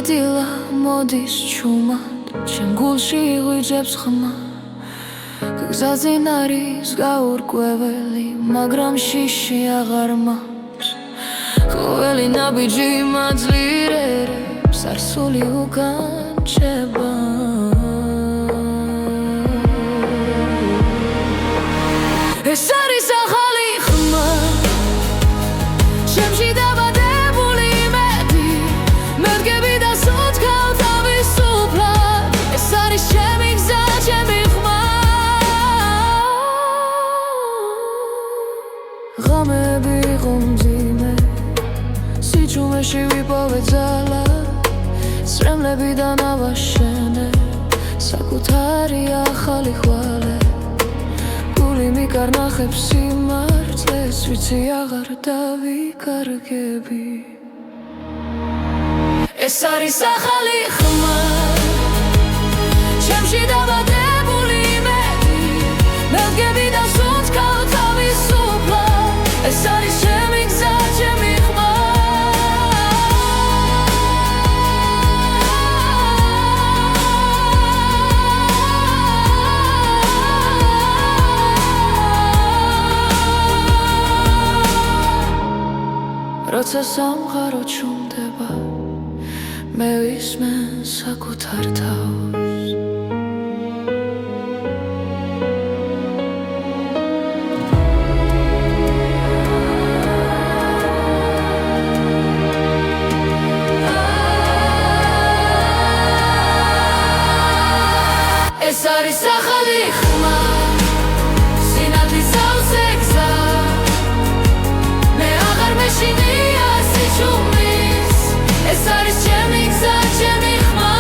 დილა მოდის ჩუმად ჩემ გულში ღვიძებს ხმა გზაზინ არის გაურკვეველი მაგრამ შიში აღარ მაქვს ყოველი ნაბიჯი მაძლიერებს არსული უკან რჩება ეს არის ახალი ხმა ჩემში დაბადებული იმედი მე ვდგები და სუნთქავ თავისუფლად ეს არის ჩემი გზა ჩემი ხმა ღამეები იყო მძიმე სიჩუმეში ვიპოვე ძალა სრემლებიდან ავაშენე საკუთარი ახალი ხვალე მიკარნახებს სიმართლეს ვიცი აღარ დავიკარგები ეს არის ახალი ხმა ჩემში დაბადებული იმედი მე ვდგები და სუნთქავ თავისუფლად ეს არის ჩემი გზა ჩემი ხმა როცა სამყარო ჩუმდება მე ვისმენ საკუთარ თავს ეს არის ახალი ხმა სინათლის ავზე გზა მე აღარ მეშინია სიჩუმის ეს არის ჩემი გზა ჩემი ხმა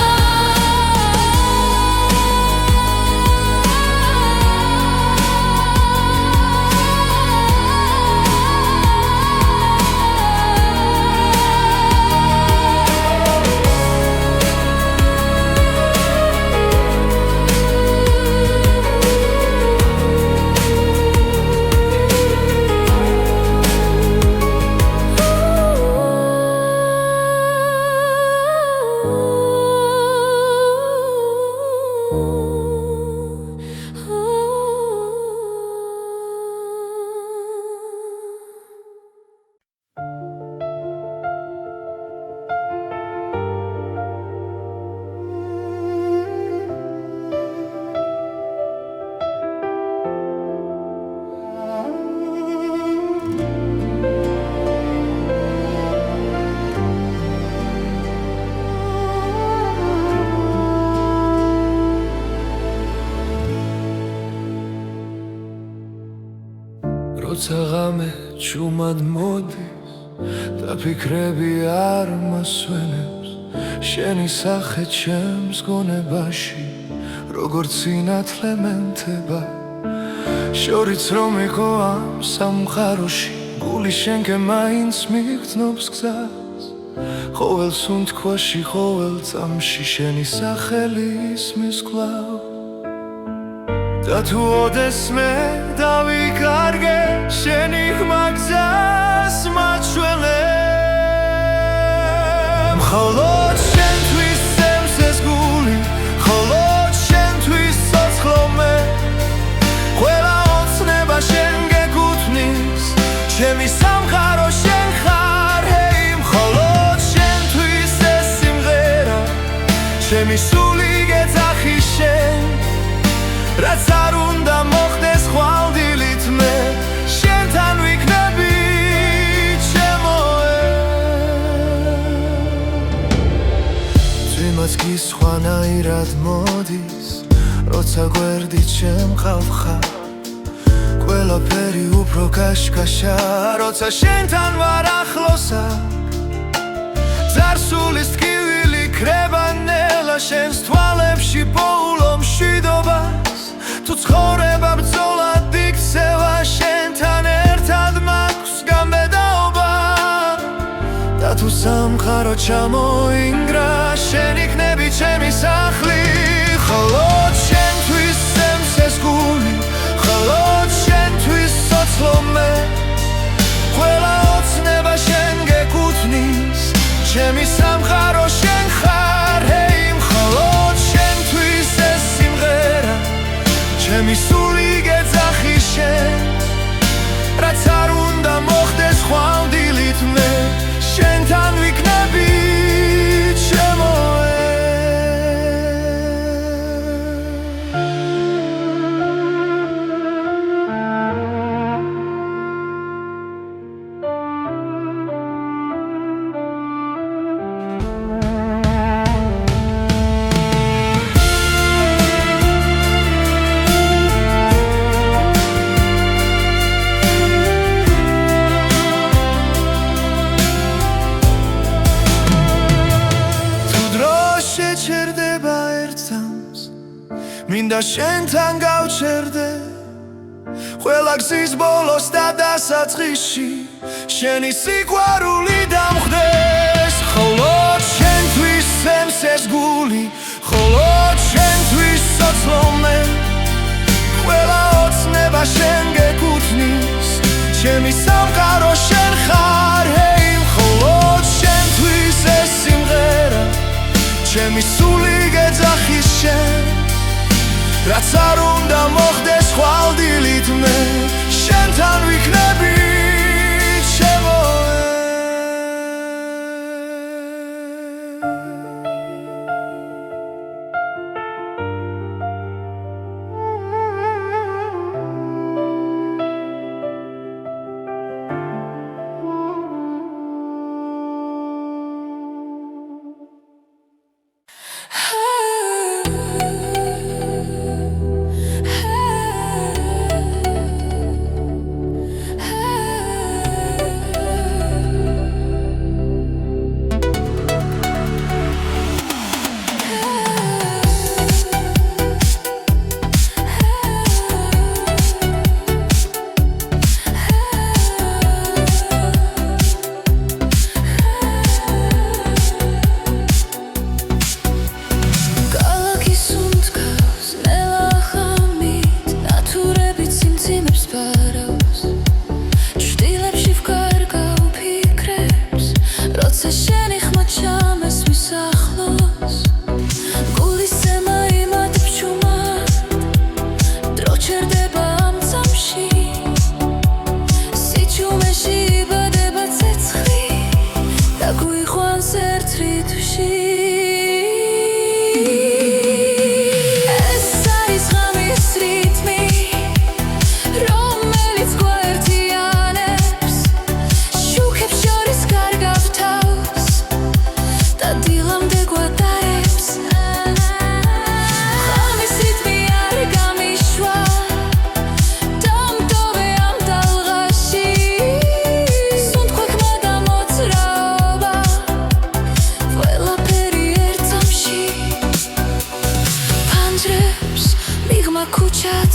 როცა ღამე ჩუმად მოდის და ფიქრები არ მასვენებს შენი სახე ჩემს გონებაში როგორც სინათლე მენთება შორიც რომ იყო ამ სამყაროში გული შენკე მაინც მიგრძნობს გზას ყოველ სუნთქვაში ყოველ წამში შენი სახელი ისმის კვლავ და თუ ოდესმე დავიკარგე შენი ხმა გზას მაჩვენე მხოლოდ შენთვის წევს ეს გული მხოლოდ შენთვის ცოცხლო მე ყველა ოცნება შენ გეკუთვნის ჩემი სამყარო შენ ხარ ჰეი მხოლოდ შენთვის ეს სიმღერა ჩემი სული გეძახი შენ რაც არ უნდა მოხდეს ხვალდილით მე შენთან ვიქნები ჩემოე ძვიმაც კი სხვანაირად მოდის როცა გვერდით შემყავ ხარ ყველაფერი უფრო კაშკაშა როცა შენთან ვარ ახლოს ძარსულის ტკივილი ქრება ნელა შენს თვალებში პოულო მშვიდობას თუ ცხოვრება ბრძოლად იქცევა შენთან ერთად მაქვს გამბედაობა და თუ სამყარო ჩამოინგრა შენ იქნები ჩემი სახლი მხოლოდ შენთვის წევს ეს გული მხოლოდ შენთვის ცოცხლო მე ყველა ოცნება შენ გეკუთვნის ჩემი სამყარო შენ ხარ მინდა შენთან გავჩერდე ყველა გზის ბოლოს და დასაწყისში შენი სიყვარული დამხდეს მხოლოდ შენთვის სცემს ეს გული მხოლოდ შენთვის სოცლომე ყველა ოცნება შენ გეკუთვნის ჩემი სამყარო შენ ხარ ჰეი მხოლოდ შენთვის ეს სიმღერა ჩემი სული გეძახის შენ რაც არ უნდა მოხდეს ხვალდილით მე შენთან ვიქნები ჩემო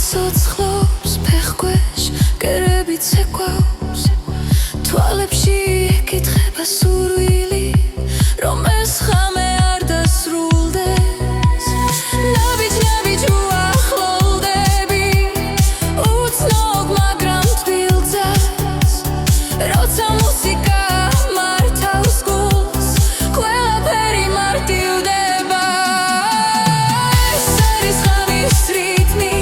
ცოცხლობს ფეხქვეშ კერები ცეკვავს თვალებში ეკითხება სურვილი რომ ეს ხამე არ დასრულდეს ნაბიჯ უახლოვდები უცნობ მაგრამ თბილძას როცა მუსიკა მართავს გულს ყველაფერი მარტივდება ეს არის ხამის რიტმი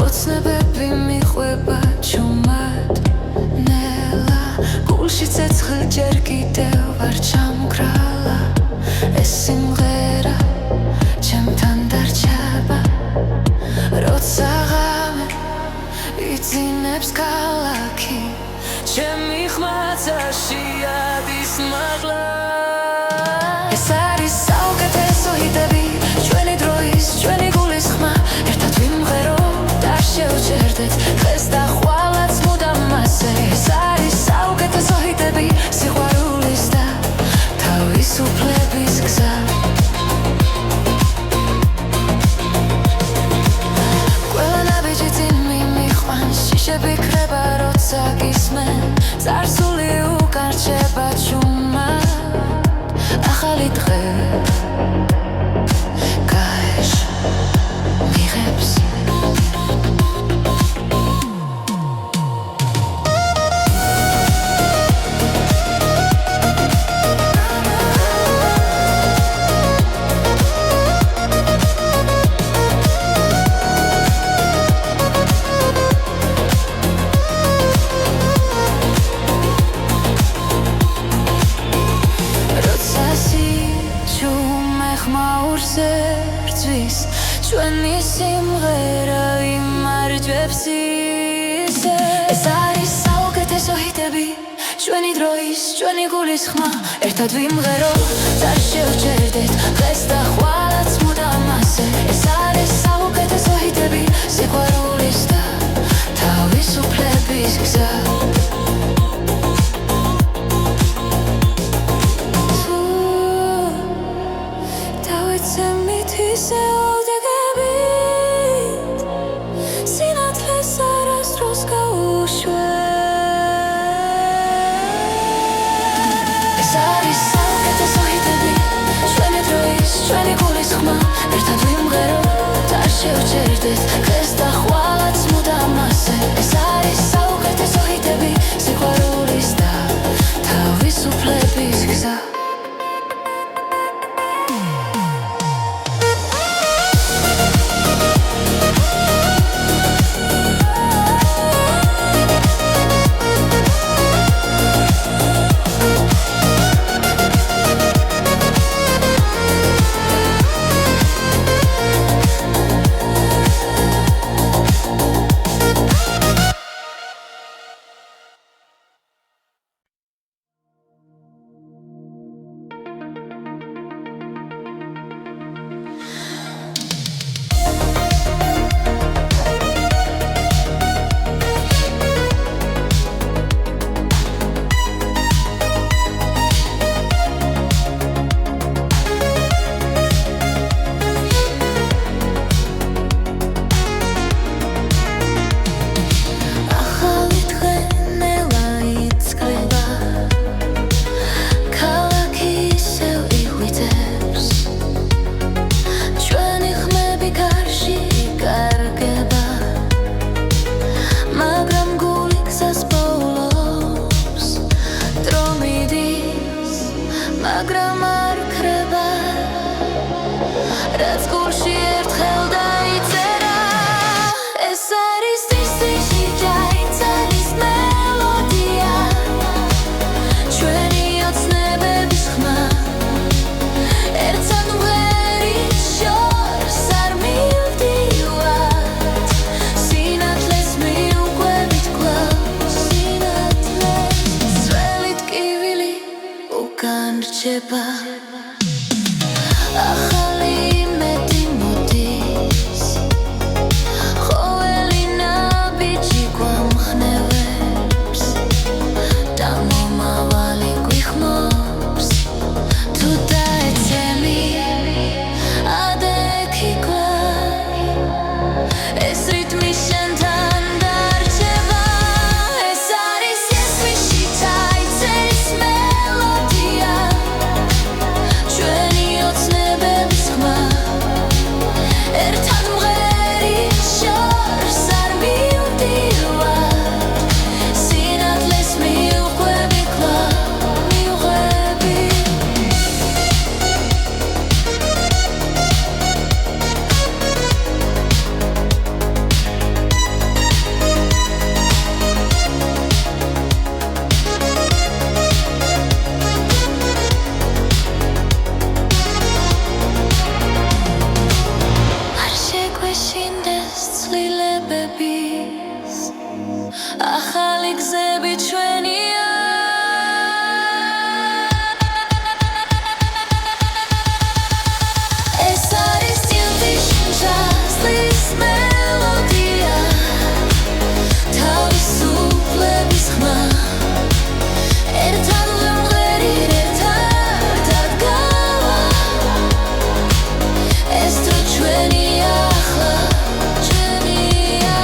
ოცნებები მიყვება ჩუმად ნელა გულში ცეცხლი ჯერ კიდევ არ ჩამქრალა ეს სიმღერა ჩემთან დარჩება როცა ღამე იძინებს ქალაქი ჩემი ხმაცაში ადის მაღლა ეს არის საუკეთესო ჰიტები ჩვენი დროის ჩვენი გულის ხმა ერთად ვიმღეროთ არ შევჭერდეთ დღეს და ხვალაც მუდამ მასე ეს არის საუკეთესო ჰიტები სიყვარულის და თავისუფლების გზა ყველა ნაბიჯი წინ მიმიყვანს შიშები ქრება როცა გისმენ წარსული უკან რჩება ჩუმად ახალი დღე გაეშ მიღებს ჩვენი სიმღერა იმარჯვებს ისე ეს არის საუკეთესო ჰიტები ჩვენი დროის ჩვენი გულის ხმა ერთად ვიმღეროთ არ შევჭერდეთ დღეს და ხვალაც მუდამ მასე ეს არის საუკეთესო ჰიტები სიყვარულის და თავისუფლების გზა დავიცემით ისე ჩვენი გულის ხმა ერთად ვიმღეროთ არ შევჭერდეთ დღეს და ხვალაც მუდამ მასე ეს არის საუკეთესო ჰიტები სიყვარულის და თავისუფლების გზა მაგრამ არ ქრება რაც გულში ერთხელ დაიწერა ეს არის ტისტიში ჯაიწერის მელოდია ჩვენი ოცნებების ხმა ერთად ვღერით შორს არ მივდივართ სინათლეს მიუყვებით კლავს სინათლეს ძველი ტკივილი უკან რჩება ახალი იმედი მოდის ყოველი ნაბიჯი გვამხნევებს და მომავალი გვიხმობს თუ დაეცემი ადექი კლავ ეს რიტმი შენთან დარჩება ეს არის ესმიში დაიწერის მელოდია ახალი გზები ჩვენია ეს არის წილდის ჟანსლის მელოდია თავისუფლების ხმა ერთად ვიმღერით ერთად დგავა ეს დრო ჩვენია ახლა ჩვენია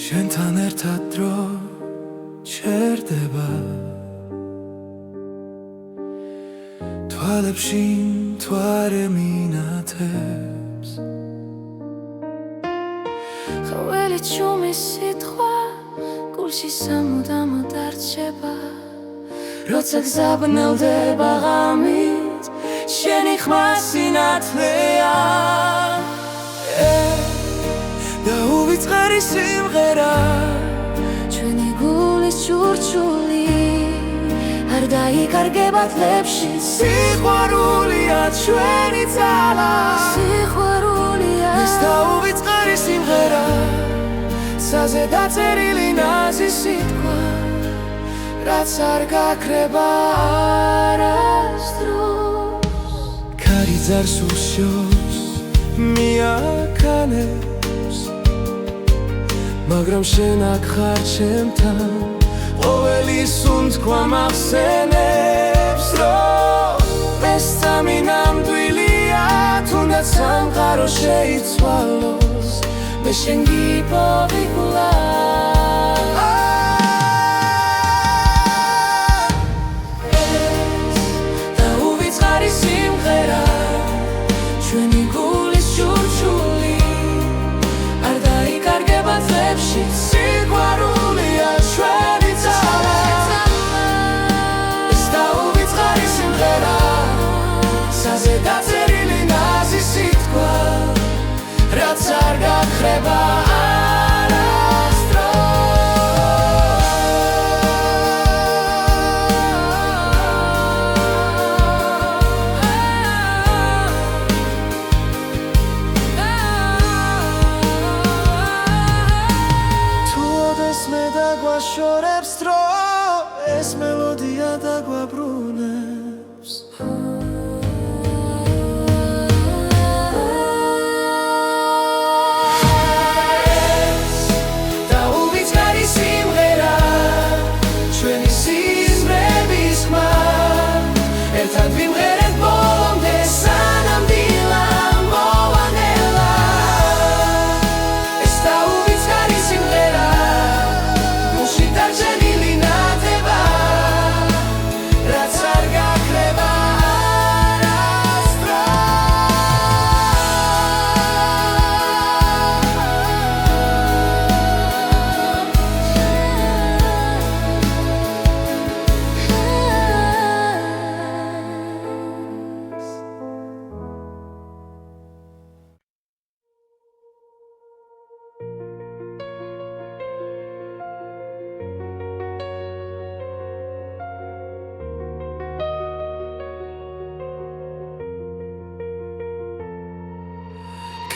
შენთან ერთად დრო ჩერდება თვალებში მთვარე მინათებს ყოველი ჩუმი სიტყვა გულში სამუდამოდ არჩება როცა გზაბნელდება ღამით შენი ხმა სინათლეა და უვიწყარი სიმღერა ჩვენი გულის ჩურჩული არ დაიკარგება თლებში სიყვარულია ჩვენი ძალა სიყვარულია ეს და უვიწყარი სიმღერა ცაზე დაწერილი ნაზი სიტყვა რაც არ გაქრება არასდროს ქარი ძარს უშოს მიაქანებს მაგრამ შენ აქ ხარ ჩემთან ყოველი სუნთქვა მახსენებს რომ ეს სამი ნამდვილია თუნდაც სამყარო შეიცვალოს მე შენ გიპოვი კვლავ და უვიწყარი სიმღერა ჩვენი გულის ჩურჩული არ დაიკარგება თლებში სიყვარულია ჩვენი ძალა ეს და უვიწყარი სიმღერა ცაზე დაწერილი ნაზი სიტყვა რაც არ გაქრება შორებს დრო ეს მელოდია დაგვაბრუნებს და უვიწყარი სიმღერა ჩვენი სიზმრების ხმა ერთად ვიმღერეთ ბოლომდე სანამ დილა მოვანელა ეს და უვიწყარი სიმღერა დაჭერილი ნათება რაც არ გაქრება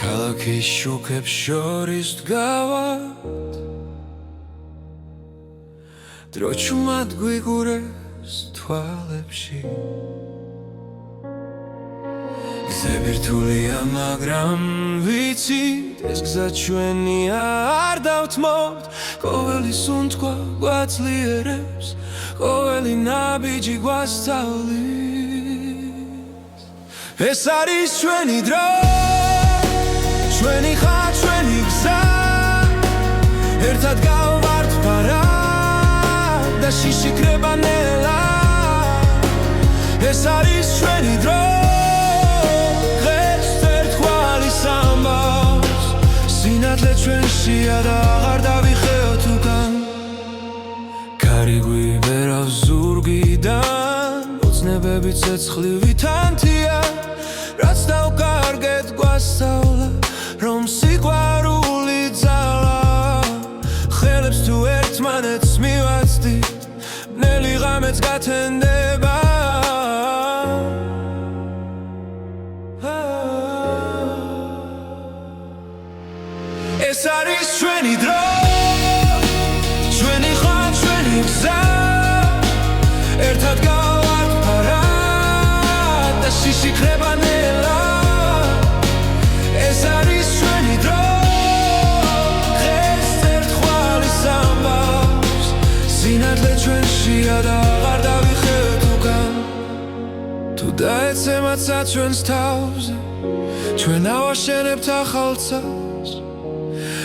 ქალაქის შუქებს შორის დგავად დრო ჩუმად გვიგურეს თვალებში გზები რთულია მაგრამ ვიცით ეს გზა ჩვენია არ დავთმობთ ყოველი სუნთქვა გვაძლიერებს ყოველი ნაბიჯი გვასწავლის ეს არის ჩვენი დრო ჩვენი ხარ ჩვენი გზა ერთად გავვართ ფარად და შიშიქრება ნელა ეს არის ჩვენი დრო სინათლე ჩვენშია და აღარ დავიხეოთ უკან ქარი გვიბერავს ზურგიდან ოცნებები ცეცხლივით ანთია რაც დავკარგეთ გვასწავლა რომ სიყვარული ძალა ხელებს თუ ერთმანეთს მივაცდით ბნელი ღამეც გათენდება ეს არის ჩვენი დრო ჩვენი ხან ჩვენი გზა ერთად გავართ ფარად და შიში ხრება ნელა ეს არის ჩვენი დრო დღეს ერთხვალის ამბავს სინათლე ჩვენშია და აღარ დავიხევთ უკან თუ დაეცემაცა ჩვენს თავზე ჩვენ ავაშენებთ ახალ ცას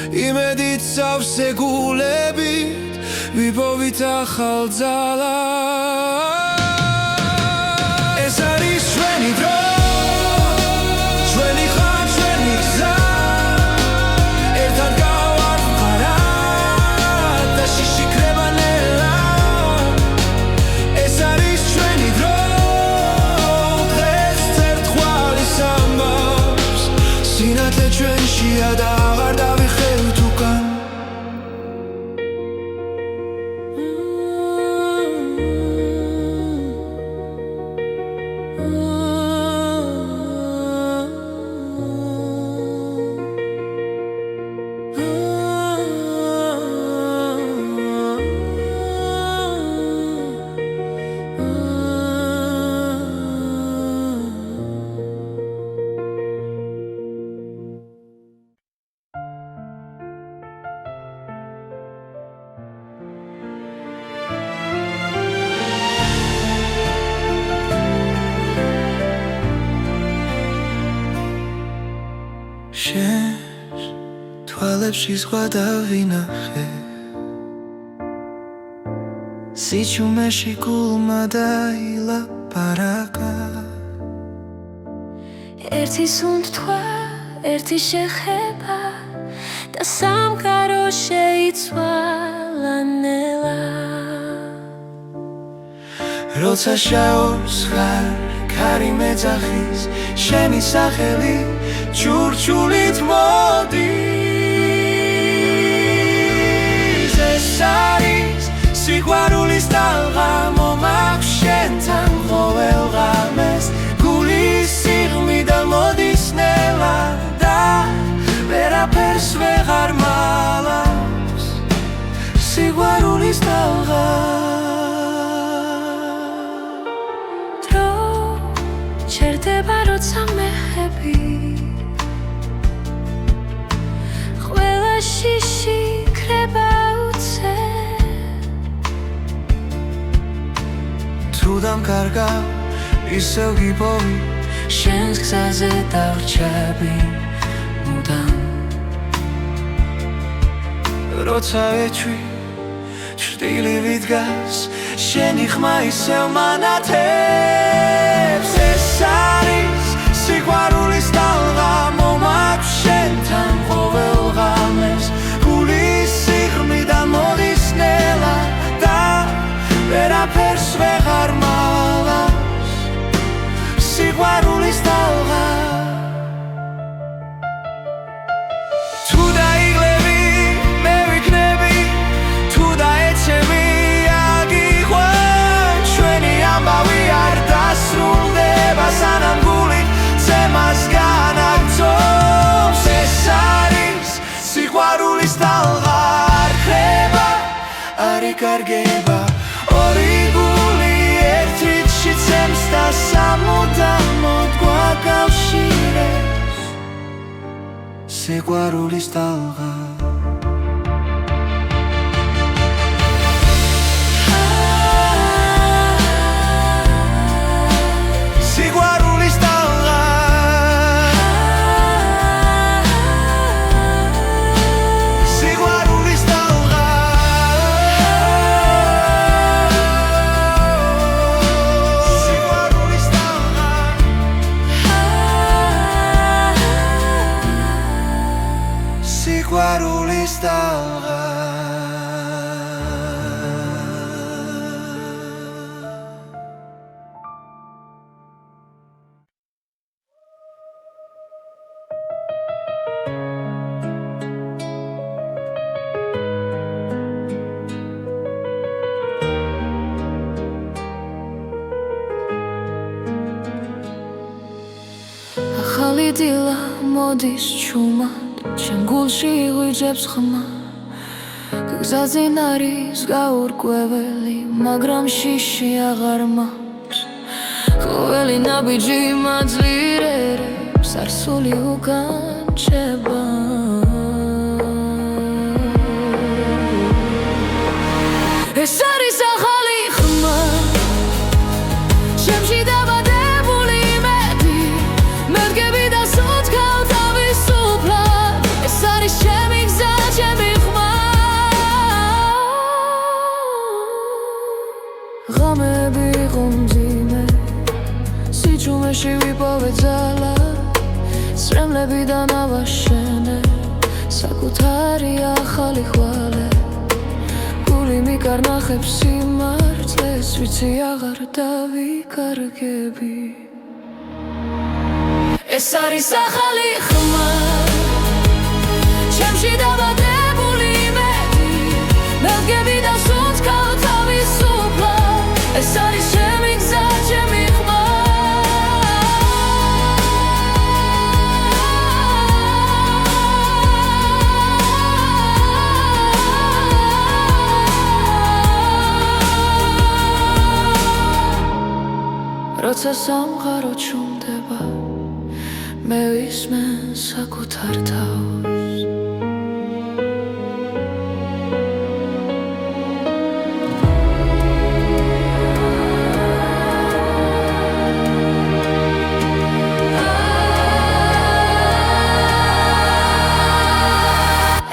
იმედით სავსეგულებით ვიპოვით ახალ ძალას ეს არის ჩვენი დრო ჩვენი ხან ჩვენი გზა ერთად გავართ ფარად და შიში ხრება ნელა ეს არის ჩვენი დრო დღეს ერთხვალის ამბავს სინათლე ჩვენშია და აღარ დავიხევთ უკან შენს თვალებში ზღვა დავინახე სიჩუმეში გულმა დაილაპარაკა ერთი სუნთქვა, ერთი შეხება და სამყარო შეიცვალა ნელა როცა შაობს ხარ ქარი მეძახის შენი სახელი ჩურჩულით მოდის ეს არის სიყვარულის ტალღა მომაქვს შენთან ყოველ ღამეს გულის სიღმიდან მოდის ნელა და ვერაფერს ვეღარ მალავს სიყვარულის ტალღა დრო ჩერდება როცა მეხები ყველა შიში ხრება უცე თუ დამკარგავ ისევ გიპოვი შენს გზაზე დავრჩები მუდამ როცა ეჩვი ჭრდილივით დგას შენი ხმა ისევ მანათებს ეს არის სიყვარულის ტალღა მომაქვს შენთან ყოველ ღამეს გულის სიღმიდან მოდის ნელა და ვერაფერს ვეღარ მალავს სიყვარულის ტალღა თუ დაიღლები მე ვიქნები თუ დაეცემი აგიყვან ჩვენი ამბავი არ დასრულდება სანამ გული ცემას განაგწობს ეს არის სიყვარულის ტალღა არ ხრება არ იკარგება ორი გული ერთ რიცში ცემს და სამუდამოდ გვაკავშირებს სიყვარულის ტალღა სიყვარულის ტალღა სიყვარულის ტალღა სიყვარულის ტალღა სიყვარულის სიყვარულის ტალღა ახალი დილა მოდის ჩუმად ჩემ გულში იღვიძებს ხმა გზაზე არის გაურკვეველი მაგრამ შიში აღარ მაქვს ყოველი ნაბიჯი მაძლიერებს არსული უკან რჩება ეს არის ახალი ხმა ჩემში დაბადებული იმედი მერგები და სოთქავ თავისუფლად ეს არის ჩემი გზა ჩემი ხმა ღამეები იყო მძიმე სიჩუმეში ვიპოვე ძალა სრემლებიდან ავაშენე საკუთარი ახალი ხვალე გული მიკარნახებს სიმართლეს ვიცი აღარ დავიკარგები ეს არის ახალი ხმა ჩემში დაბადებული იმედი მელგები და სუნთქავ თავისუფლად ეს არის ჩემი გზა ჩემი ხმა როცა სამყარო ჩუმდება მე ვისმე საკუთარ თავს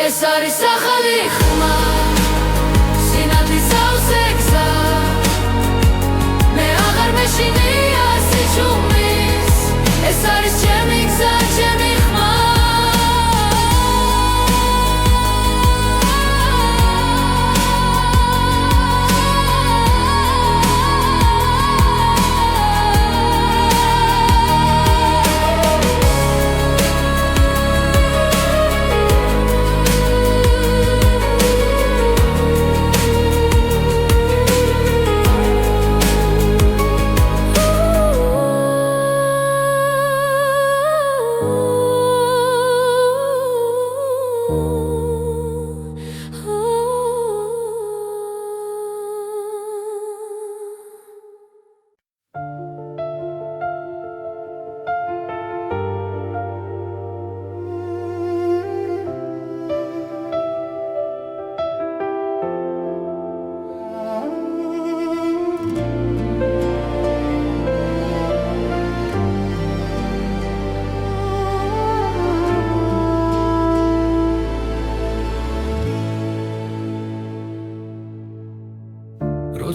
ეს არის ახალი ხმა სინათლის სავსე გზა მე აღარ მეშინია სიჩუმის ეს არის ჩემი გზა ჩემი ხმა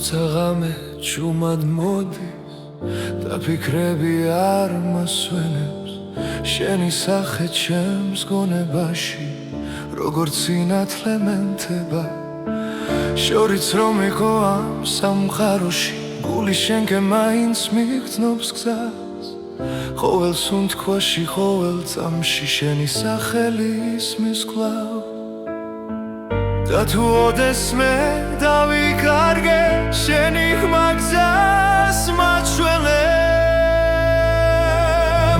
როცა ღამე ჩუმად მოდის და ფიქრები არ მასვენებს შენი სახე ჩემს გონებაში როგორც სინათლე მენთება შორიც რომ იყო ამ სამყაროში გული შენკენ მაინც მიგრძნობს გზას ყოველ სუნთქვაში ყოველ წამში შენი სახელი ისმის კვლავ და თუ ოდესმე დავიკარგე შენი ხმა გზას მაჩვენე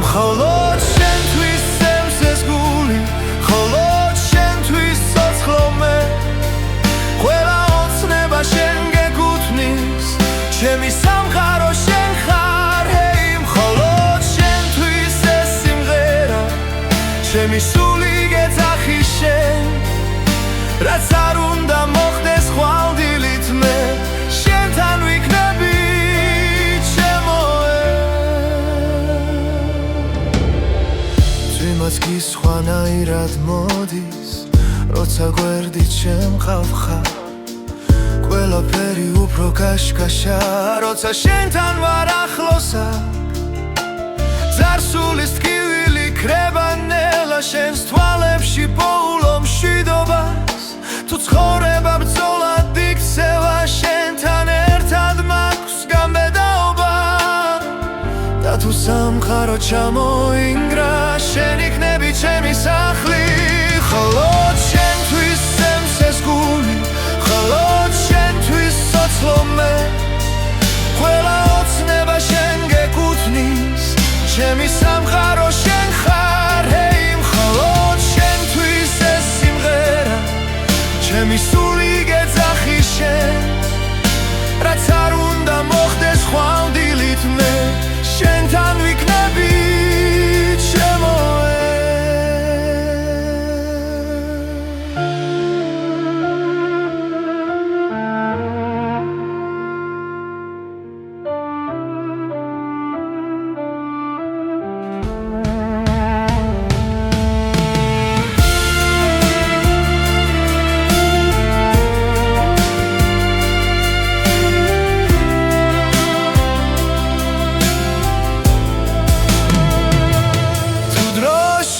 მხოლოდ შენთვის სევს ეს გული მხოლოდ შენთვის ცოცხლო მე ყველა ოცნება შენ გეკუთვნის ჩემი სამყარო შენ ხარ ჰეი მხოლოდ შენთვის ეს სიმღერა ჩემი სული გეძახი შენ რაც არ უნდა მოხდეს ხვალდილით მე შენთან ვიქნები ჩემოე ძვიმაც კი სხვანაირად მოდის როცა გვერდით შემყავ ხარ ყველაფერი უფრო კაშკაშა როცა შენთან ვარ ახლოსა ძარსულის ტკივილი ქრება ნელა შენს თვალებში პოულო მშვიდ ცხოვრება ბრძოლად იქცევა შენთან ერთად მაქვს გამბედაობა და თუ სამყარო ჩამოინგრა შენ იქნები ჩემი სახლი მხოლოდ შენთვის სემსეს გული მხოლოდ შენთვის სოცლო მე ყველა ოცნება შენ გეკუთვნის ჩემი სამყარო შენ ხარ ჰეი მხოლოდ შენთვის ეს სიმღერა ჩემი სული გეძახი შენ რაც არ უნდა მოხდეს ხვალდილით მე შენთან ვიქნები ჩემო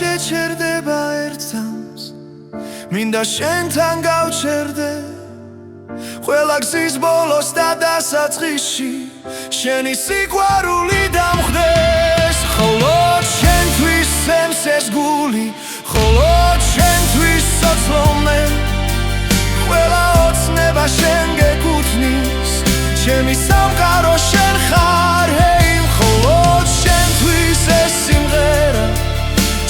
შეჩერდება ერთსამს მინდა შენთან გავჩერდე ყველა გზის ბოლოს და დასაწყისში შენი სიყვარული დამხდეს მხოლოდ შენთვის სემსეს გული მხოლოდ შენთვის სოცლო მე ყველა ოცნება შენ გეკუთვნის ჩემი სამყარო შენ ხარ ჰეი მხოლოდ შენთვის ეს სიმღერა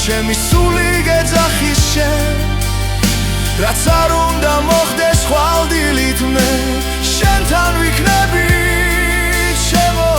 ჩემი სული გეძახი შენ რაც არ უნდა მოხდეს ხვალდილით მე შენთან ვიქნები ჩემო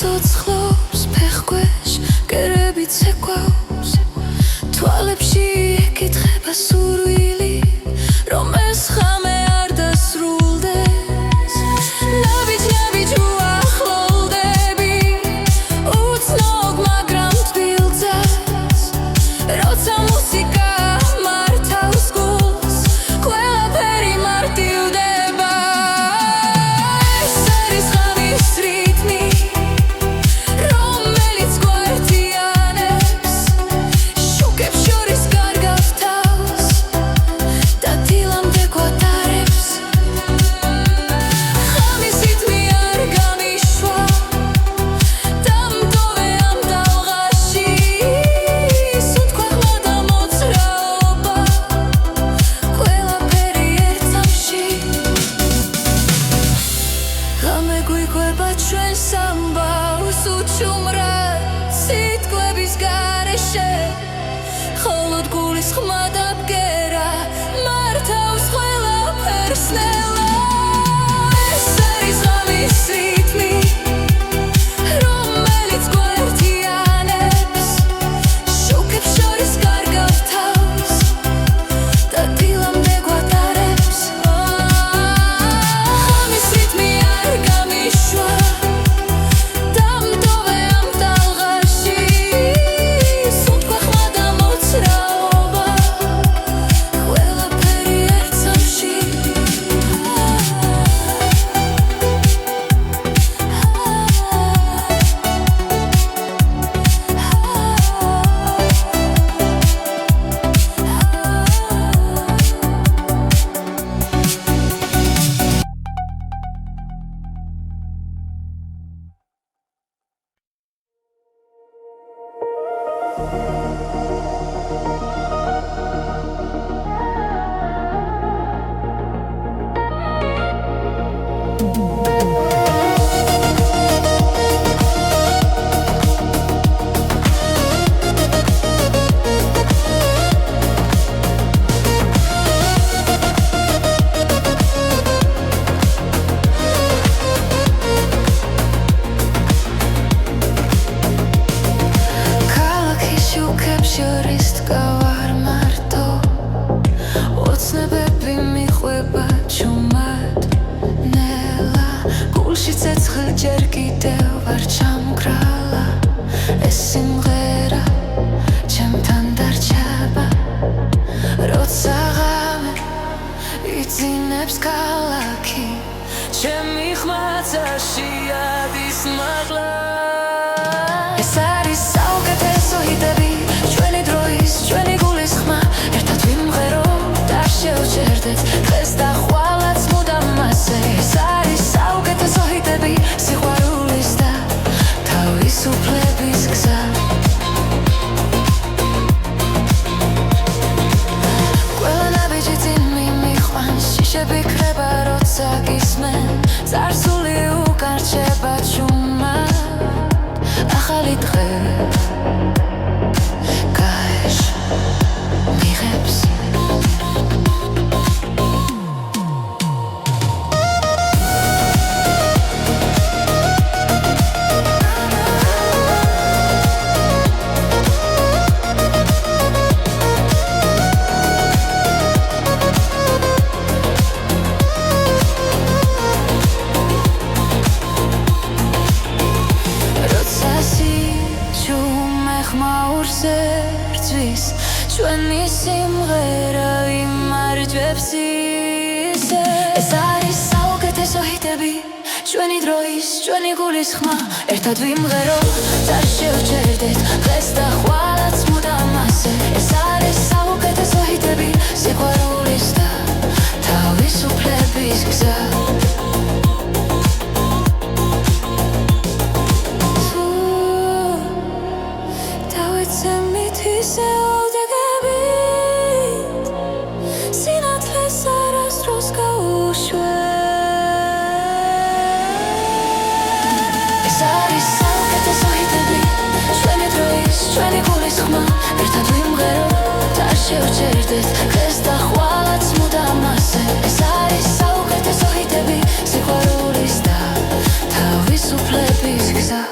ცოცხლობს ფეხქვეშ კერები ცეკვავს თვალებში ეკითხება სურვილი რომ ეს ხამე არ დასრულდეს ნაბიჯ უახლოვდები უცნობ მაგრამ თბილძას როცა მუსიკა მართავს გულს ყველაფერი მარტივდება ეს არის ხამის რიტმი ჯერ კიდევ ვარ ჩამქრალა ეს სიმღერა ჩემთან დარჩება როცა ღამე იძინებს ქალაქი ჩემი ხმაცაში ადის მაღლა ეს არის საუკეთესო ჰიტები ჩვენი დროის ჩვენი გულის ხმა ერთად ვიმღეროთ არ შევჭერდეთ დღეს და ხვალაც მუდამ მასე ეს არის საუკეთესო ჰიტები სიყვარულის და თავისუფლების გზა ყველა ნაბიჯი წინ მიმიყვანს შიშები ქრება როცა გისმენ წარსული უკარჩება ჩუმად ახალი დღე გაეშ მიღებს ჩვენი სიმღერა იმარჯვებს ისე ეს არის საუკეთესო ჰიტები ჩვენი დროის ჩვენი გულის ხმა ერთად ვიმღეროთ არ შევჭერდეთ დღეს და ხვალაც მუდამ მასე ეს არის საუკეთესო ჰიტები სიყვარულის და თავისუფლების გზა დავიცემით ისე ჩვენი გულის ხმა ერთად ვიმღეროთ არ შევჭერდეთ დღეს და ხვალაც მუდამ მასე ეს არის საუკეთესო ჰიტები სიყვარულის და თავისუფლების გზა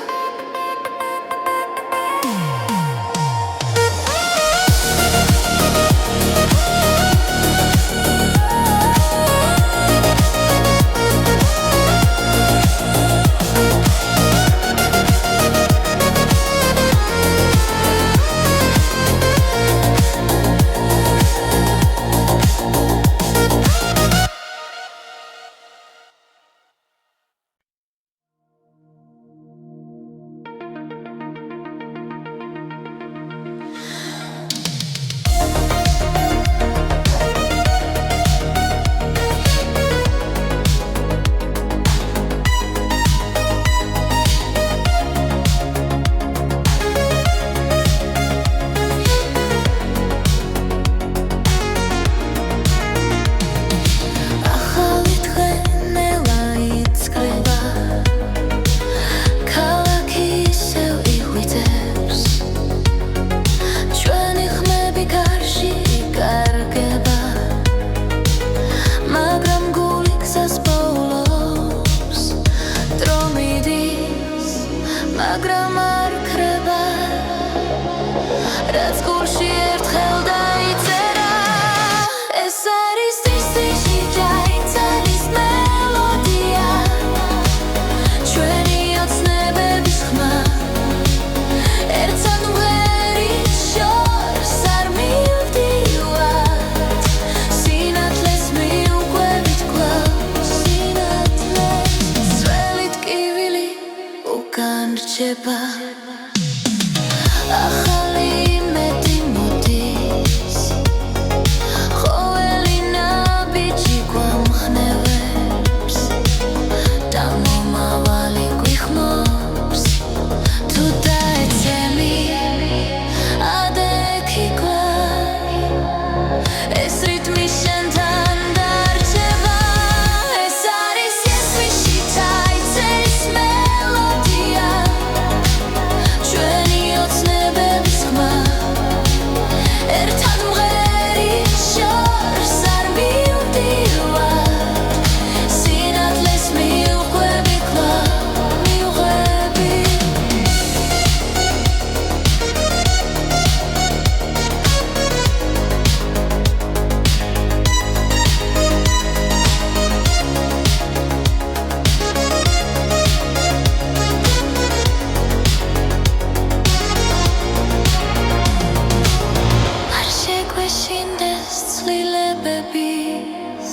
ჭრებების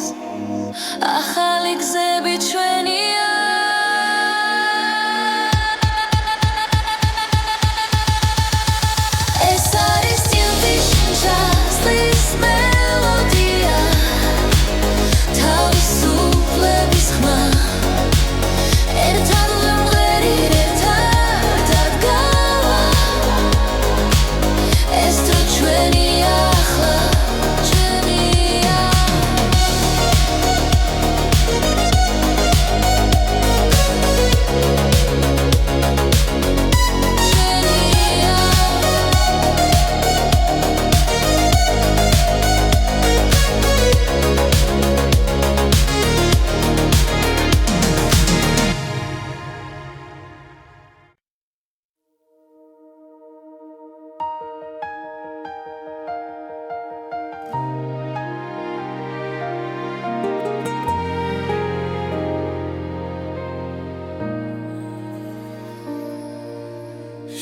ახალი გზები ჩვენია ეს არის წილდის ჟანსლის მელოდია თავისუფლების ხმა ერთად ვიმღერით ერთად ადგავა ეს დრო ჩვენია ახლა ჩვენია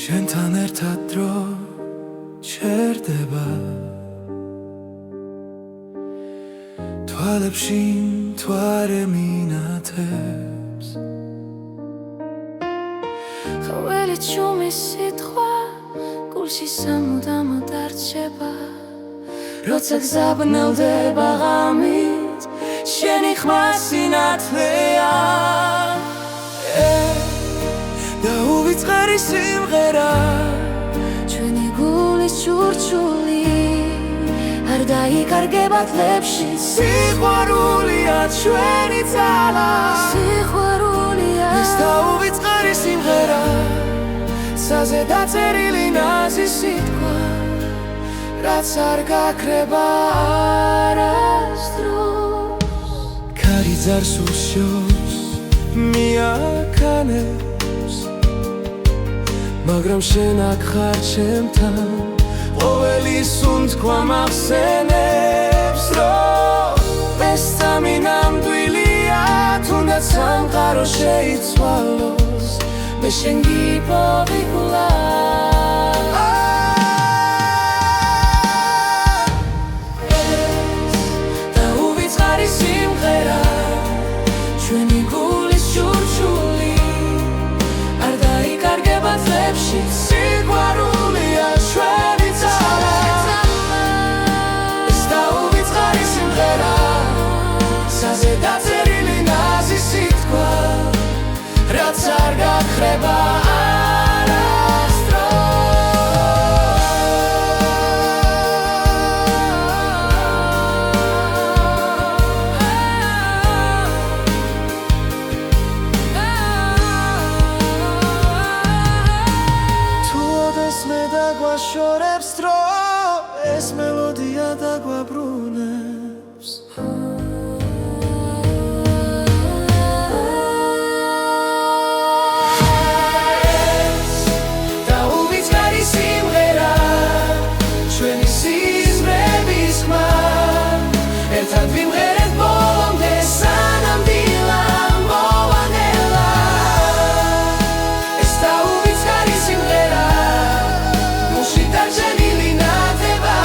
შენთან ერთად დრო ჩერდება თვალებში მთვარე მინათებს ყოველი ჩუმი სიტყვა გულში სამუდამოდ არჩება როცა გზაბნელდება ღამით შენი ხმა სინათლეა და უვიწყარი სიმღერა ჩვენი გულის ჩურჩული არ დაიკარგება თლებში სიყვარულია ჩვენი ძალა სიყვარულია ეს და უვიწყარი სიმღერა საზე დაწერილი ნაზი სიტყვა რაც არ გაქრება არასდროს ქარი ძარს უშოს მიაქანებს მაგრამ შენ აქ ხარ ჩემთან ყოველი სუნთქვა მახსენებს რომ ეს სამი ნამდვილია თუნდაც სამყარო შეიცვალოს მე შენ გიპოვი კვლავ და უვიწყარი სიმღერა ჩვენი გულის ჩურჩული არ დაიკარგება თლებში სიყვარულია ჩვენი ძალა ეს და უვიწყარი სიმღერა საზე დაწერილი ნაზი სიტყვა რაც არ გაქრება შორებს დრო ეს მელოდია დაგვაბრუნებს და უვიწყარი სიმღერა ჩვენი სიზმრების ხმა ერთად ვიმღერეთ ბოლომდე სანამ დილა მოვანელა ეს და უვიწყარი სიმღერა დაჭერილი ნათება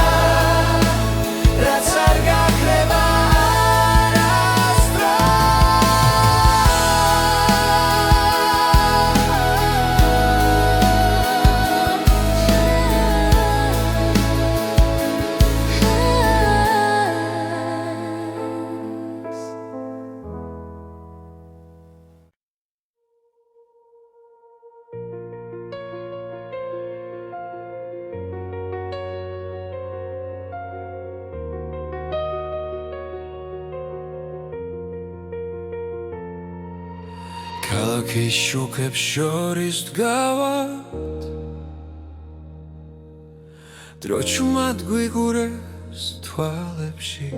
რაც არ გაქრება ქალაქის შუქებს შორის დგავართ დრო ჩუმად გვიგურეს თვალებში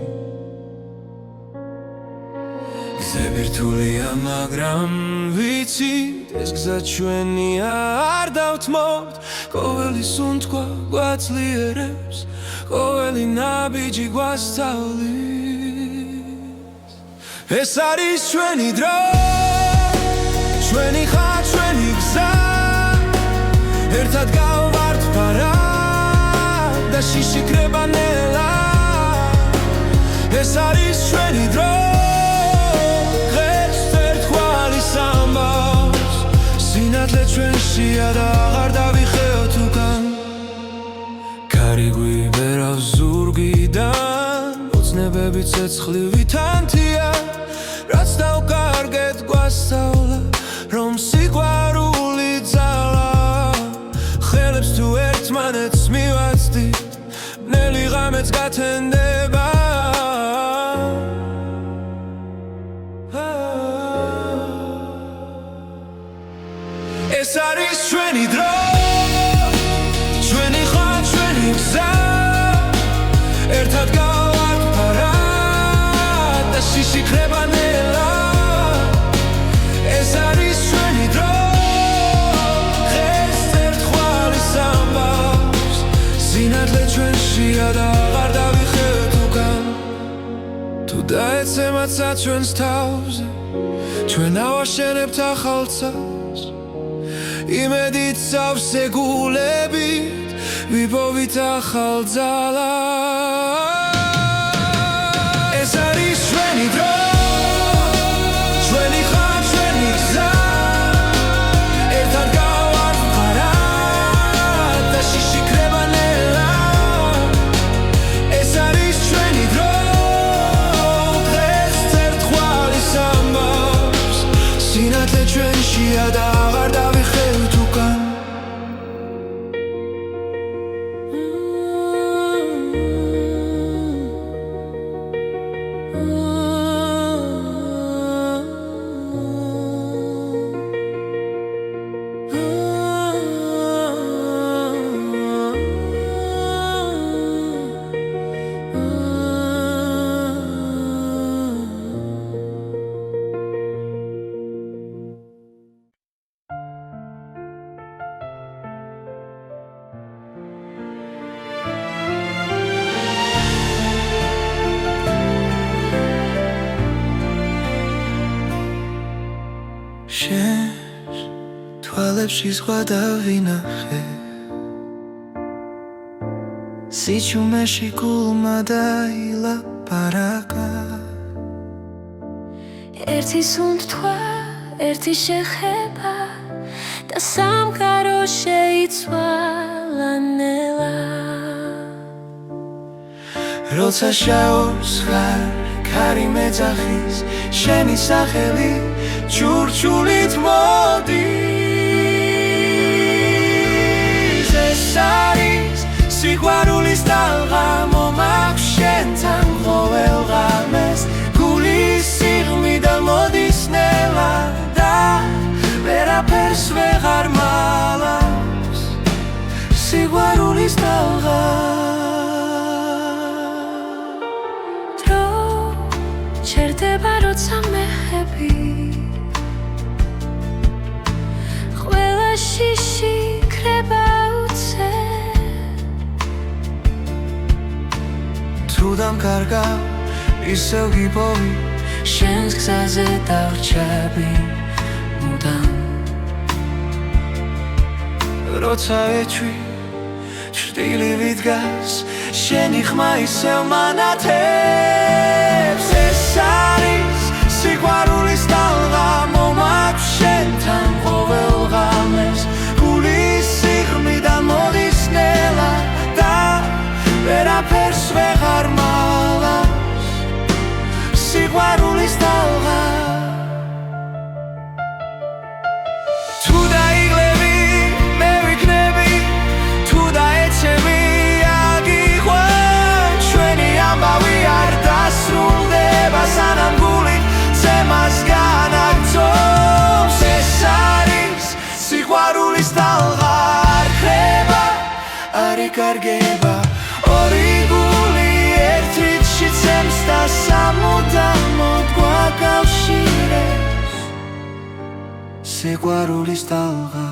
გზები რთულია მაგრამ ვიცით ეს გზა ჩვენია არ დავთმობთ ყოველი სუნთქვა გვაძლიერებს ყოველი ნაბიჯი გვასწავლის ეს არის ჩვენი დრო ჩვენი ხარ ჩვენი გზა ერთად გავვართ ფარად და შიში კრება ნელა ეს არის ჩვენი დრო დღეს ერთგვარი სამბავს სინათლე ჩვენშია და აღარ დავიხეოთ უკან გარიგვიბერავს ზურგიდან ოცნებები ცეცხლივი თანთია რაც დავკარგეთ გვასწავლა რომ სიყვარული ძალა ხელებს თუ ერთმანეთს მივაცდით ბნელი ღამეც გათენდება ეს არის ჩვენი დრო ჩვენი ხმა ჩვენი გზა ერთად გავართ პარად და შიში ქრება ნელა ეს არის ჩვენი დრო დღეს ერთგვარი სამბავს სინათლე ჩვენშია და აღარ დავიხევთ უკან თუ დაეცემაცა ჩვენს თავზე ჩვენ ავაშენებთ ახალ წელს იმედით სავსე გულებით ვიპოვით ახალ ძალას ეს არის ჩვენი დრო ჩვენი ხმა ჩვენი გზა ერთად გავართ პარად და შიში ქრება ნელა ეს არის ჩვენი დრო დღეს ერთგვარი სამბავს სინათლე ჩვენშია და აღარ დავიხევთ უკან შენს თვალებში ზღვა დავინახე სიჩუმეში გულმა დაილაპარაკა ერთი სუნთქვა, ერთი შეხება და სამყარო შეიცვალა ნელა როცა შაობს ხარ ქარი მეძახის შენი სახელი ჩურჩულით მოდის ეს არის სიყვარულის ტალღა მომაქვს შენთან ყოველ ღამეს გულის სიღრმიდან მოდის ნელა და ვერაფერს ვეღარ მალავს სიყვარულის ტალღა დრო ჩერდება როცა მეხები ყველა შიში ქრება უცე თუ დამკარგავ ისევ გიპოვი შენს გზაზე დავრჩები მუდამ როცა ეჩვი ჭრტილივი დგას შენი ხმა ისევ მანათებს ეს არის სიყვარულის ტალღა მომაქვს შენთან ყოველ ღამეს გულის სიღრმიდან მოდის ნელა და ვერაფერს ვეღარ მალავს სიყვარულის ტალღა თუ დაიღლები მე ვიქნები თუ დაეცემი აგიყვან ჩვენი ამბავი არ დასრულდება სანამ გული ცემას განაგრძობს ეს არის სიყვარულის ტალღა არ ხრება არ იკარგება ორი გული ერთიდში ცემს და სამუდამოდ გვაკავშირებს სიყვარულის ტალღა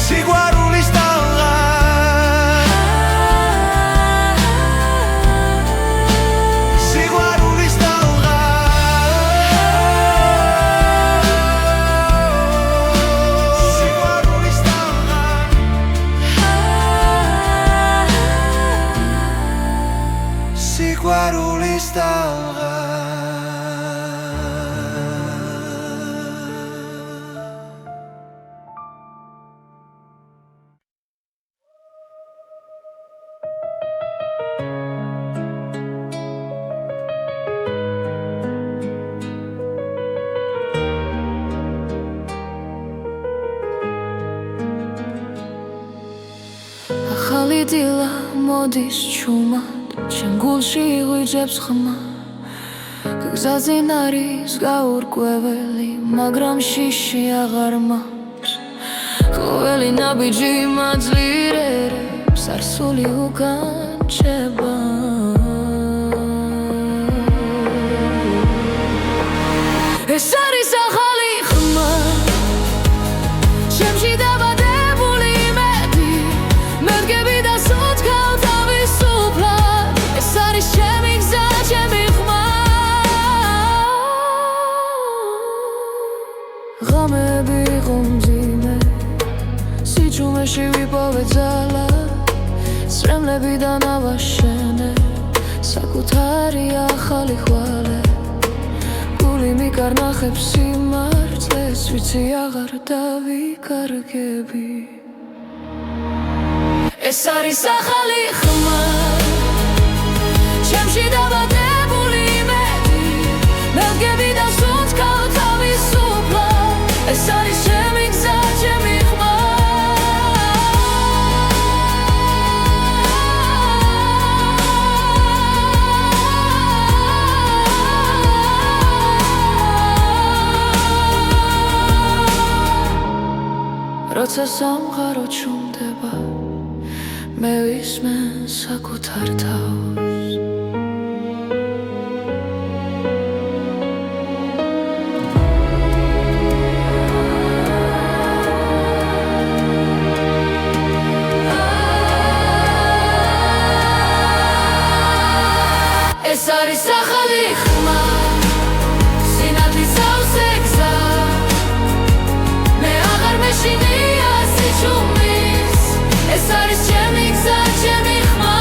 სიყვარულის ტალღა სიყვარულის ტალღა სიყვარულის დილა მოდის ჩუმად ჩემ გულში იღვიძებს ხმა გზაზე არის გაურკვეველი მაგრამ შიში აღარ მაქვს ყოველი ნაბიჯი მაძლიერებს არსული უკან რჩება ეს არის ახალი ხმა ჩემში დაბადებული იმედი მერგები და სუნთქავ თავისუფლად ეს არის ჩემი გზა ჩემი ხმა ღამეები იყო მძიმე სიჩუმეში ვიპოვე ძალა სრემლებიდან ავაშენე საკუთარი ახალი ხვალე გული მიკარნახებს სიმართლეს ვიცი აღარ დავიკარგები ეს არის ახალი ხმა ჩემში დაბადებული იმედი მერგები და სუნთქავ თავისუფლად ეს არის ჩემი გზა ჩემი ხმა როცა სამყარო ჩუმდება მე ვისმე საკუთარ თავს ეს არის ახალი ხმა სინათლის სავსე გზა მე აღარ მეშინია სიჩუმის ეს არის ჩემი გზა ჩემი ხმა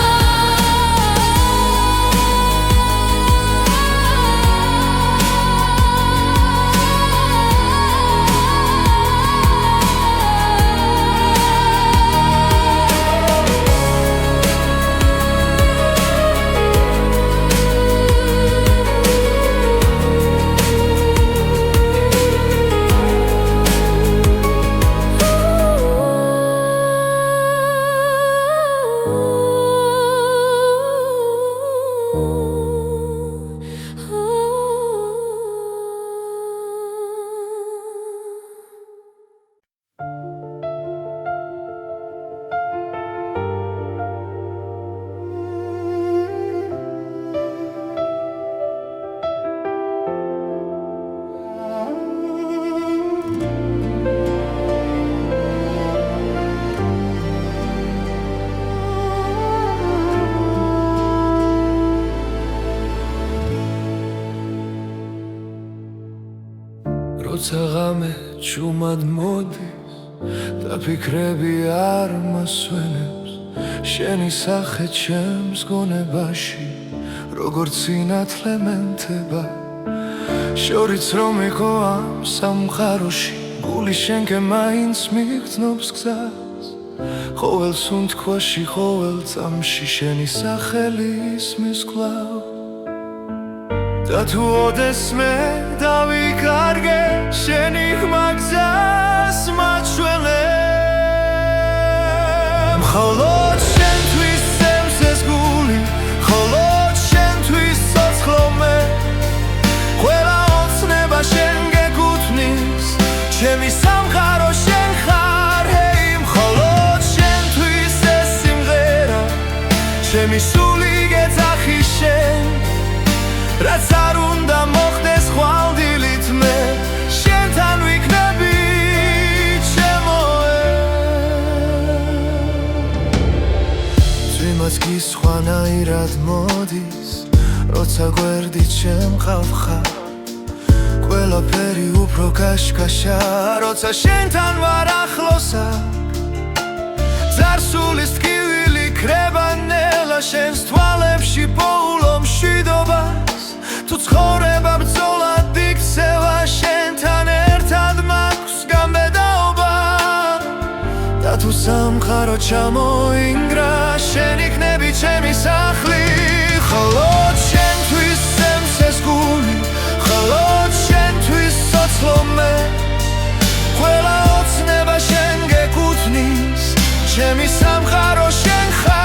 როცა ღამე ჩუმად მოდის და ფიქრები არ მასვენებს შენი სახე ჩემს გონებაში როგორც სინათლე მენთება შორიც რომ იყო ამ სამყაროში გული შენკენ მაინც მიგრძნობს გზას ყოველ სუნთქვაში ყოველ წამში შენი სახელი ისმის კვლავ და თუ ოდესმე დავიკარგე შენი ხმა გზას მაჩვენე მხოლოდ შენთვის სემს ეს გული მხოლოდ შენთვის სოცხლო მე ყველა ოცნება შენ გეკუთვნის ჩემი სამყარო შენ ხარ ჰეი მხოლოდ შენთვის ეს სიმღერა ჩემი სული გეძახი შენ რაც არ უნდა მოხდეს ხვალდილით მე შენთან ვიქნები ჩემოე ძვიმაც კი სხვანაირად მოდის როცა გვერდით შემყავ ხარ ყველაფერი უფრო კაშკაშა როცა შენთან ვარ ახლოსა ძარსულის ტკივილი ქრება ნელა შენს თვალებში პოულო მშვიდობა თუ ცხოვრება ბრძოლად იქცევა შენთან ერთად მაქვს გამბედაობა და თუ სამყარო ჩამოინგრა შენ იქნები ჩემი სახლი მხოლოდ შენთვის სემს ეს გული მხოლოდ შენთვის სოცხლო მე ყველა ოცნება შენ გეკუთვნის ჩემი სამყარო შენ ხარ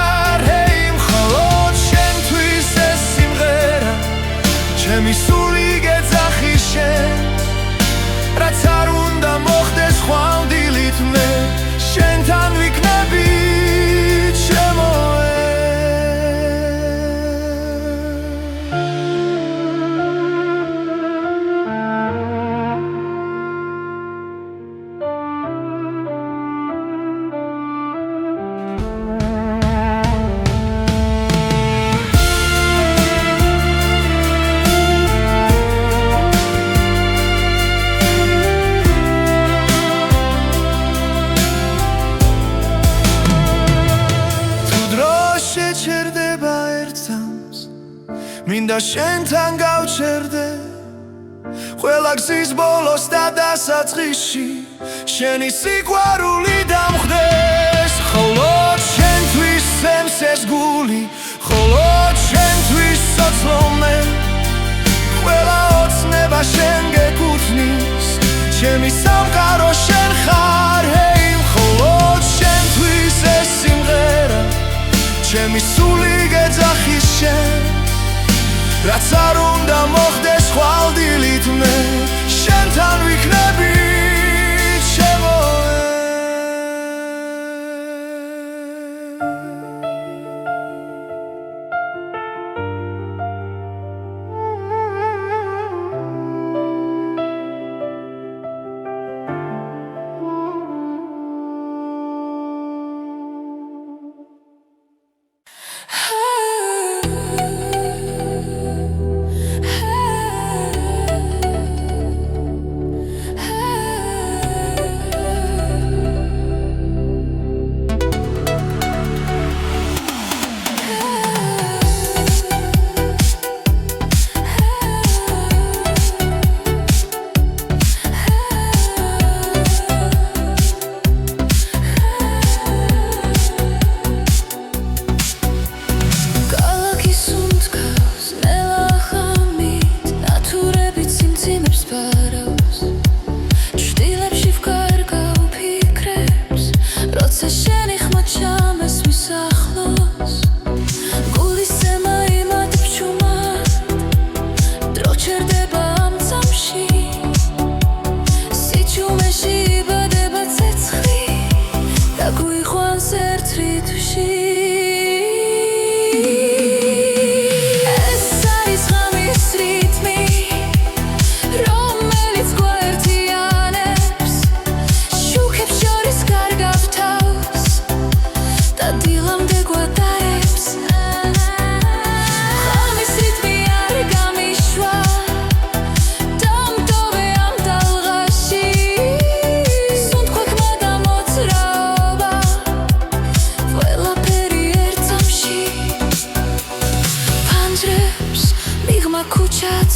მინდა შენთან გავჩერდე ყველა გზის ბოლოს და დასაწყისში შენი სიყვარული დამხდეს მხოლოდ შენთვის სცემს ეს გული მხოლოდ შენთვის სოცლომე ყველა ოცნება შენ გეკუთვნის ჩემი სამყარო შენ ხარ ჰეი მხოლოდ შენთვის ეს სიმღერა ჩემი სული გეძახის შენ რაც არ უნდა მოხდეს ხვალდილით მე შენთან ვიქნები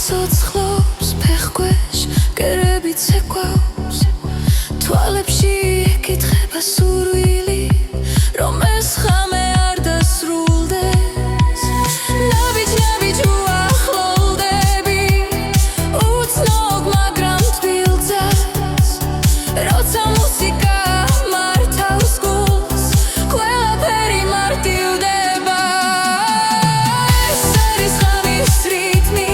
ცოცხლობს ფეხქვეშ კერებით ცეკვავს თვალებში ეკითხება სურვილი რომ ეს ხამე არ დასრულდეს ნაბიჯ უახლოვდები უცნობ მაგრამ თბილძას როცა მუსიკა მართავს გულს ყველაფერი მარტივდება ეს არის ხამის რიტმი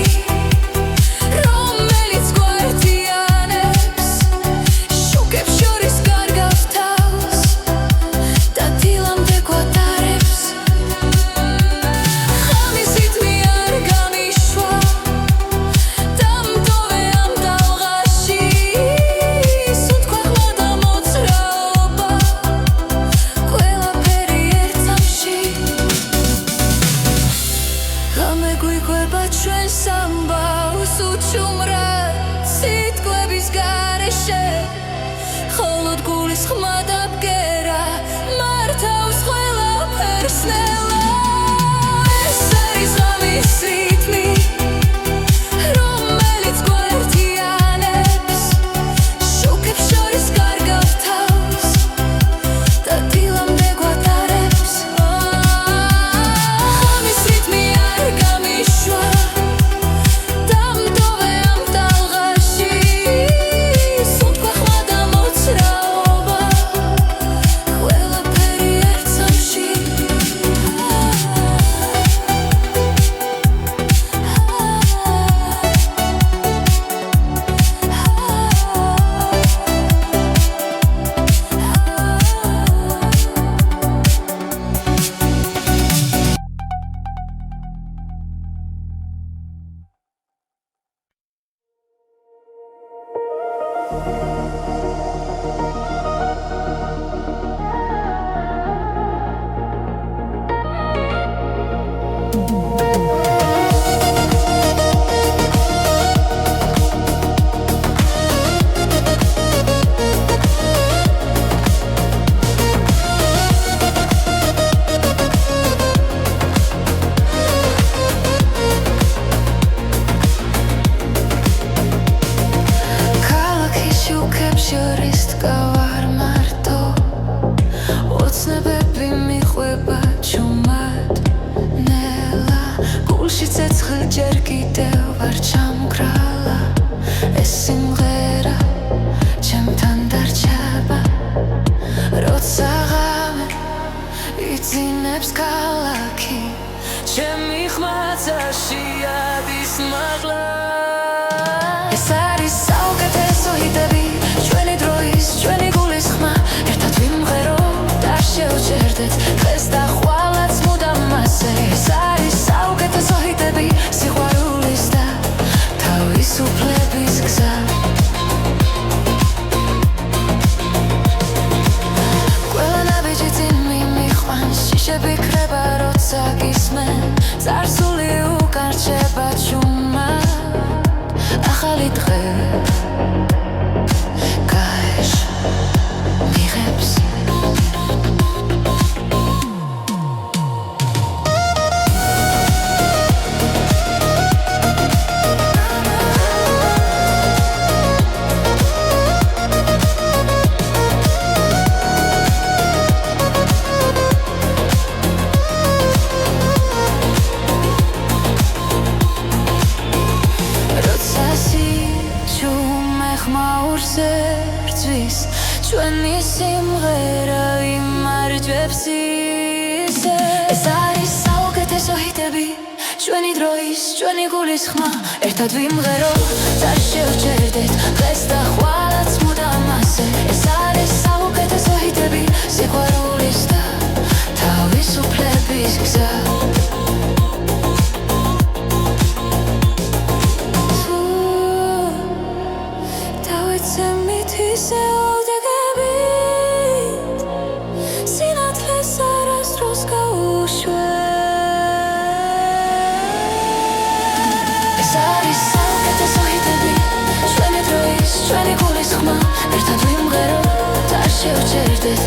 ოცნებები მიყვება ჩუმად ნელა გულში ცეცხლ ჯერ კიდევ ვარ ჩამქრალა ეს სიმღერა ჩემთან დარჩება როცა ღამე იძინებს ქალაქი ჩემი ხმაცაში ადის მაღლა ეს არის საუკეთესო ჰიტები ჩვენი დროის ჩვენი გულის ხმა ერთად ვიმღეროთ არ შევჭერდეთ დღეს და ხვალაც მუდამ მასე ეს არის საუკეთესო ჰიტები სიყვარულის და თავისუფლების გზა ყველა ნაბიჯი წინ მიმიყვანს შიშები ქრება როცა გისმენ წარსული უკარჩება ჩუმად ახალი დღე გაეშ მიღებს ჩვენი სიმღერა იმარჯვებს ისე ეს არის საუკეთესო ჰიტები ჩვენი დროის ჩვენი გულის ხმა ერთად ვიმღეროთ არ შევჭერდეთ დღეს და ხვალაც მუდამ მასე ეს არის საუკეთესო ჰიტები სიყვარულის და თავისუფლების გზა დავიცემით ისე ჩვენი გულის ხმა ერთად ვიმღეროთ არ შევჭერდეთ